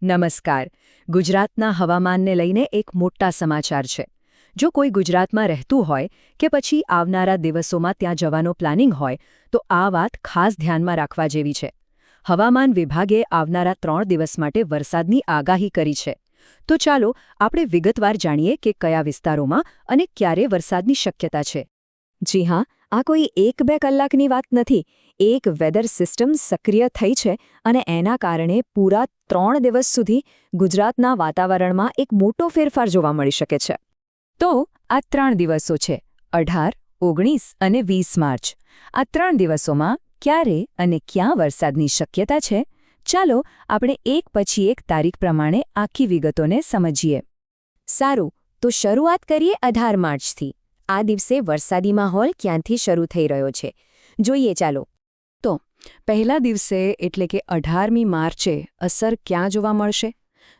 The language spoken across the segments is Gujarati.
નમસ્કાર. ગુજરાતના હવામાનને લઈને એક મોટા સમાચાર છે. જો કોઈ ગુજરાતમાં રહેતું હોય કે પછી આવનારા દિવસોમાં ત્યાં જવાનો પ્લાનિંગ હોય તો આ વાત ખાસ ધ્યાનમાં રાખવા જેવી છે. હવામાન વિભાગે આવનારા 3 દિવસ માટે વરસાદની આગાહી કરી છે. તો ચાલો આપણે વિગતવાર જાણીએ કે કયા વિસ્તારોમાં અને ક્યારે વરસાદની શક્યતા છે. જી હા, આ કોઈ 1-2 કલાકની વાત નથી. એક વેધર સિસ્ટમ સક્રિય થઈ છે અને એના કારણે પૂરા 3 દિવસ સુધી ગુજરાતના વાતાવરણમાં એક મોટો ફેરફાર જોવા મળી શકે છે. તો આ 3 દિવસો છે 18, 19 અને 20 માર્ચ. આ 3 દિવસોમાં ક્યારે અને ક્યાં વરસાદની શક્યતા છે? ચાલો આપણે એક પછી એક તારીખ પ્રમાણે આખી વિગતોને સમજીએ. સારું, તો શરૂઆત કરીએ 18 માર્ચથી. આ દિવસે વરસાદી માહોલ ક્યાંથી શરૂ થઈ રહ્યો છે જોઈએ ચાલો. તો પહેલા દિવસે એટલે કે 18મી માર્ચે અસર ક્યાં જોવા મળશે?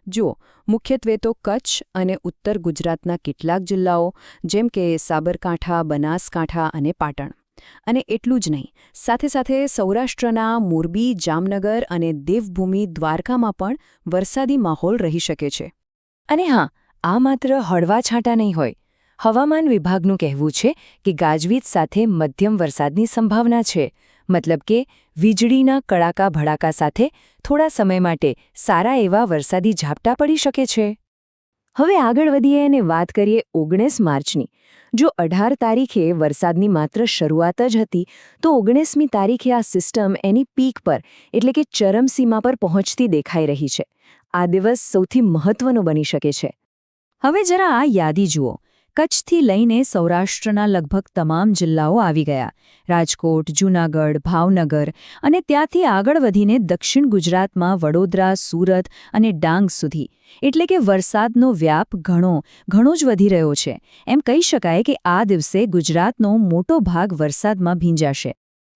જુઓ, મુખ્યત્વે તો કચ્છ અને ઉત્તર ગુજરાતના કેટલાક જિલ્લાઓ જેમ કે સાબરકાંઠા, બનાસકાંઠા અને પાટણ. અને એટલું જ નહીં, સાથે સાથે સૌરાષ્ટ્રના મોરબી, જામનગર અને દેવભૂમિ દ્વારકામાં પણ વરસાદી માહોલ રહી શકે છે. અને હા, આ માત્ર હળવા છાંટા નહીં હોય. હવામાન વિભાગનું કહેવું છે કે ગાજવીજ સાથે મધ્યમ વરસાદની સંભાવના છે. મતલબ કે વીજળીના કડાકા ભડાકા સાથે થોડા સમય માટે સારા એવા વરસાદી ઝાપટા પડી શકે છે. હવે આગળ વધીએ અને વાત કરીએ 19 માર્ચની. જો 18 તારીખે વરસાદની માત્ર શરૂઆત જ હતી, તો 19મી તારીખે આ સિસ્ટમ એની પીક પર એટલે કે ચરમસીમા પર પહોંચતી દેખાઈ રહી છે. આ દિવસ સૌથી મહત્વનો બની શકે છે. હવે જરા આ યાદી જુઓ. કચ્છથી લઈને સૌરાષ્ટ્રના લગભગ તમામ જિલ્લાઓ આવી ગયા. રાજકોટ, જૂનાગઢ, ભાવનગર અને ત્યાંથી આગળ વધીને દક્ષિણ ગુજરાતમાં વડોદરા, સુરત અને ડાંગ સુધી. એટલે કે વરસાદનો વ્યાપ ઘણો જ વધી રહ્યો છે. એમ કહી શકાય કે આ દિવસે ગુજરાતનો મોટો ભાગ વરસાદમાં ભીંજાશે.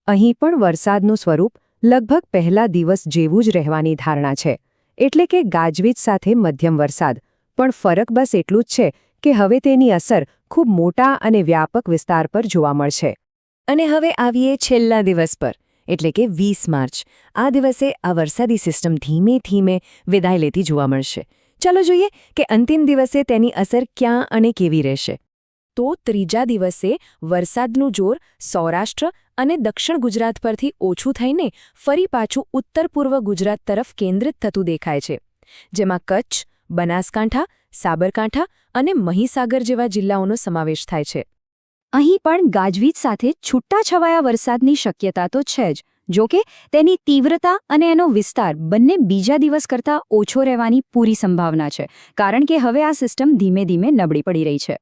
અહીં પણ વરસાદનું સ્વરૂપ લગભગ પહેલા દિવસ જેવું જ રહેવાની ધારણા છે. એટલે કે ગાજવીજ સાથે મધ્યમ વરસાદ. પણ ફરક બસ એટલું જ છે કે હવે તેની અસર ખૂબ મોટા અને વ્યાપક વિસ્તાર પર જોવા મળશે. અને હવે આવીએ છેલ્લા દિવસ પર, એટલે કે 20 માર્ચ. આ દિવસે આ વરસાદી સિસ્ટમ ધીમે ધીમે વિદાય લેતી જોવા મળશે. ચાલો જોઈએ કે અંતિમ દિવસે તેની અસર ક્યાં અને કેવી રહેશે. તો ત્રીજા દિવસે વરસાદનું જોર સૌરાષ્ટ્ર અને દક્ષિણ ગુજરાત પરથી ઓછું થઈને ફરી પાછું ઉત્તર પૂર્વ ગુજરાત તરફ કેન્દ્રિત થતું દેખાય છે, જેમાં કચ્છ, બનાસકાંઠા, સાબરકાંઠા અને મહીસાગર જેવા જિલ્લાઓનો સમાવેશ થાય છે. અહીં પણ ગાજવીજ સાથે છૂટાછવાયા વરસાદની શક્યતા તો છે જ. જોકે તેની તીવ્રતા અને એનો વિસ્તાર બંને બીજા દિવસ કરતાં ઓછો રહેવાની પૂરી સંભાવના છે, કારણ કે હવે આ સિસ્ટમ ધીમે ધીમે નબળી પડી રહી છે.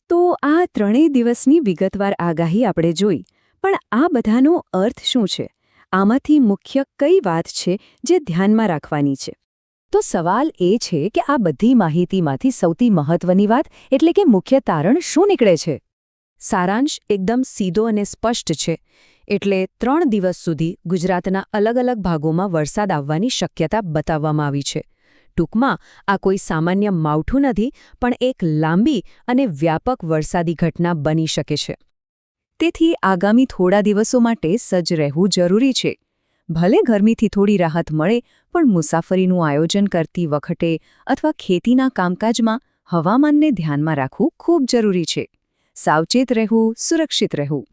તો આ 3 દિવસની વિગતવાર આગાહી આપણે જોઈ, પણ આ બધાનો અર્થ શું છે? આમાંથી મુખ્ય કઈ વાત છે જે ધ્યાનમાં રાખવાની છે? તો સવાલ એ છે કે આ બધી માહિતીમાંથી સૌથી મહત્વની વાત એટલે કે મુખ્ય તારણ શું નીકળે છે? સારાંશ એકદમ સીધો અને સ્પષ્ટ છે. એટલે 3 દિવસ સુધી ગુજરાતના અલગ અલગ ભાગોમાં વરસાદ આવવાની શક્યતા બતાવવામાં આવી છે. ટૂંકમાં આ કોઈ સામાન્ય માવઠું નથી, પણ એક લાંબી અને વ્યાપક વરસાદી ઘટના બની શકે છે. તેથી આગામી થોડા દિવસો માટે સજ્જ રહેવું જરૂરી છે. ભલે ગરમીથી થોડી રાહત મળે, પણ મુસાફરીનું આયોજન કરતી વખતે અથવા ખેતીના કામકાજમાં હવામાનને ધ્યાનમાં રાખવું ખૂબ જરૂરી છે. સાવચેત રહેવું, સુરક્ષિત રહેવું.